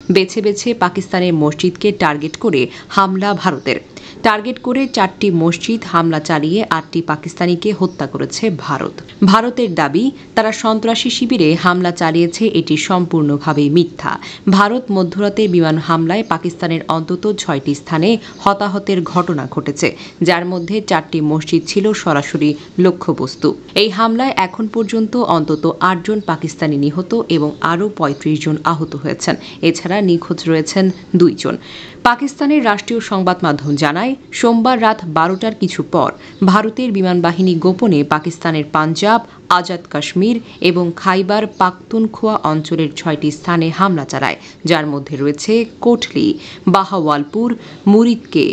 বেছে বেছে পাকিস্তানের মসজিদকে টার্গেট করে হামলা ভারতের। টার্গেট করে 4টি মসজিদ হামলা চালিয়ে 8টি পাকিস্তানিকে হত্যা করেছে ভারত। ভারতের দাবি, তারা সন্ত্রাসী শিবিরে হামলা চালিয়েছে, এটি সম্পূর্ণভাবেই মিথ্যা। ভারত মধ্যরাতে বিমান হামলায় পাকিস্তানের অন্তত 6টি স্থানে হতাহতের ঘটনা ঘটেছে, যার মধ্যে 4টি মসজিদ ছিল সরাসরি লক্ষ্যবস্তু। এই হামলায় এখন পর্যন্ত অন্তত 8 জন পাকিস্তানি নিহত এবং আরও 35 জন আহত হয়েছেন। এছাড়া নিখোঁজ রয়েছেন 2 জন। পাকিস্তানের রাষ্ট্রীয় সংবাদ মাধ্যম জানায়, সোমবার রাত 12টার কিছু পর ভারতের বিমান বাহিনী গোপনে পাকিস্তানের পাঞ্জাব, আজাদ কাশ্মীর এবং খাইবার পাখতুনখোয়া অঞ্চলের 6টি স্থানে হামলা চালায়, যার মধ্যে রয়েছে কোটলি, বাহাওয়ালপুর, মুরিদকে,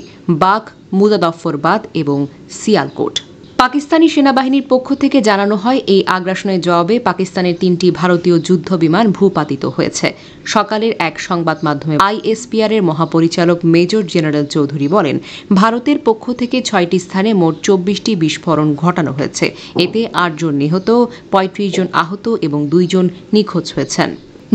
বাঘ, মুজাফফরাবাদ এবং সিয়ালকোট। পাকিস্তানি সেনাবাহিনীর পক্ষ থেকে জানানো হয়, এই আগ্রাসনের জবাবে পাকিস্তানের 3টি ভারতীয় যুদ্ধ বিমান ভূপাতিত হয়েছে। সকালের এক সংবাদ মাধ্যমে ISPR এর মহাপরিচালক মেজর জেনারেল চৌধুরী বলেন, ভারতের পক্ষ থেকে 6টি স্থানে মোট 24টি বিস্ফোরণ ঘটানো হয়েছে। এতে 8 জন নিহত, 35 জন আহত এবং 2 জন নিখোঁজ হয়েছেন।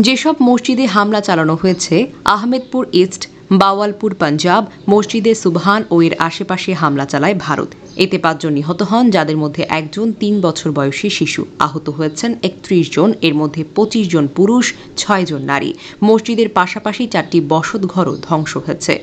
যেসব মসজিদে হামলা চালানো হয়েছে, আহমেদপুর ইস্ট, বাওয়ালপুর পাঞ্জাব, মসজিদে সুবহান ও এর আশেপাশে হামলা চালায় ভারত। এতে 5 জন নিহত হন, যাদের মধ্যে একজন 3 বছর বয়সী শিশু। আহত হয়েছেন 31 জন, এর মধ্যে 25 জন পুরুষ, 6 জন নারী। মসজিদের পাশাপাশি 4টি বসতঘরও ধ্বংস হয়েছে।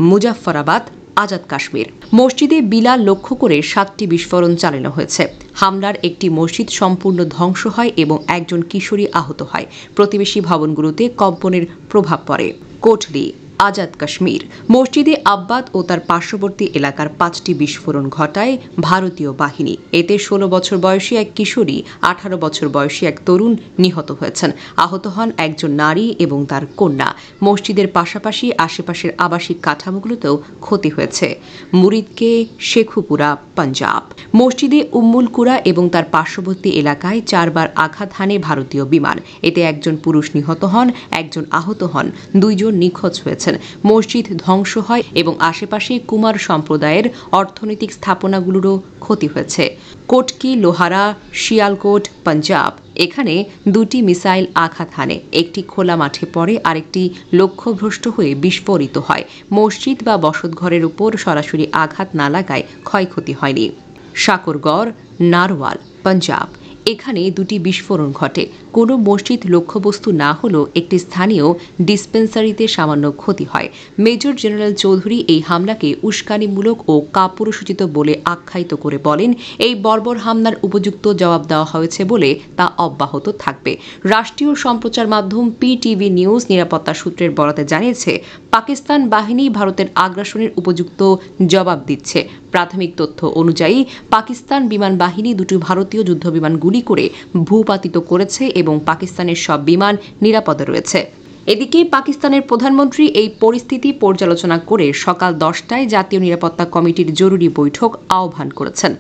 মুজাফফরাবাদ, আজাদ কাশ্মীর। মসজিদে বিলাল লক্ষ্য করে 7টি বিস্ফোরণ চালানো হয়েছে। হামলার একটি মসজিদ সম্পূর্ণ ধ্বংস হয় এবং একজন কিশোরী আহত হয়। প্রতিবেশী ভবনগুলোতে কম্পনের প্রভাব পড়ে। কোটলি, আজাদ কাশ্মীর। মসজিদে আব্বাদ ও তার পার্শ্ববর্তী এলাকার 5টি বিস্ফোরণ ঘটায় ভারতীয় বাহিনী। এতে 16 বছর বয়সী এক কিশোরী, 18 বছর বয়সী এক তরুণ নিহত হয়েছেন। আহত হন একজন নারী এবং তার কন্যা। মসজিদের পাশাপাশি আশেপাশের আবাসিক কাঠামোগুলোতেও ক্ষতি হয়েছে। মুরিদকে, শেখুপুরা, পাঞ্জাব। মসজিদে উম্মুল কুরা এবং তার পার্শ্ববর্তী এলাকায় 4 বার আঘাত হানে ভারতীয় বিমান। এতে একজন পুরুষ নিহত হন, একজন আহত হন, 2 জন নিখোঁজ হয়েছে। মসজিদ ধ্বংস হয় এবং আশেপাশে কুমার সম্প্রদায়ের অর্থনৈতিক স্থাপনাগুলোরও ক্ষতি হয়েছে। কোটকি, লোহারা, শিয়ালকোট, পাঞ্জাব। এখানে 2টি মিসাইল আঘাত হানে, একটি খোলা মাঠে পড়ে, আরেকটি লক্ষ্যভ্রষ্ট হয়ে বিস্ফোরিত হয়। মসজিদ বা বসতঘরের উপর সরাসরি আঘাত না লাগায় ক্ষয়ক্ষতি হয়নি। শাকরগড়, নারওয়াল, পাঞ্জাব। এখানে 2টি বিস্ফোরণ ঘটে। কোনো মসজিদ লক্ষ্যবস্তু না হলেও একটি স্থানীয় ডিসপেন্সারিতে সামান্য ক্ষতি হয়। মেজর জেনারেল চৌধুরী এই হামলাকে উস্কানিমূলক ও কাপুরুষোচিত বলে আখ্যায়িত করে বলেন, এই বর্বর হামলার উপযুক্ত জবাব দেওয়া হয়েছে বলে তা অব্যাহত থাকবে। রাষ্ট্রীয় সম্প্রচার মাধ্যম PTV নিউজ নিরাপত্তা সূত্রের বরাতে জানিয়েছে, পাকিস্তান বাহিনী ভারতের আগ্রাসনের উপযুক্ত জবাব দিচ্ছে। প্রাথমিক তথ্য অনুযায়ী পাকিস্তান বিমান বাহিনী 2টি ভারতীয় যুদ্ধবিমান গুলি করে ভূপাতিত করেছে এবং পাকিস্তানের সব বিমান নিরাপদে রয়েছে। এদিকে পাকিস্তানের প্রধানমন্ত্রী এই পরিস্থিতি পর্যালোচনা করে সকাল 10টায় জাতীয় নিরাপত্তা কমিটির জরুরি বৈঠক আহ্বান করেছেন।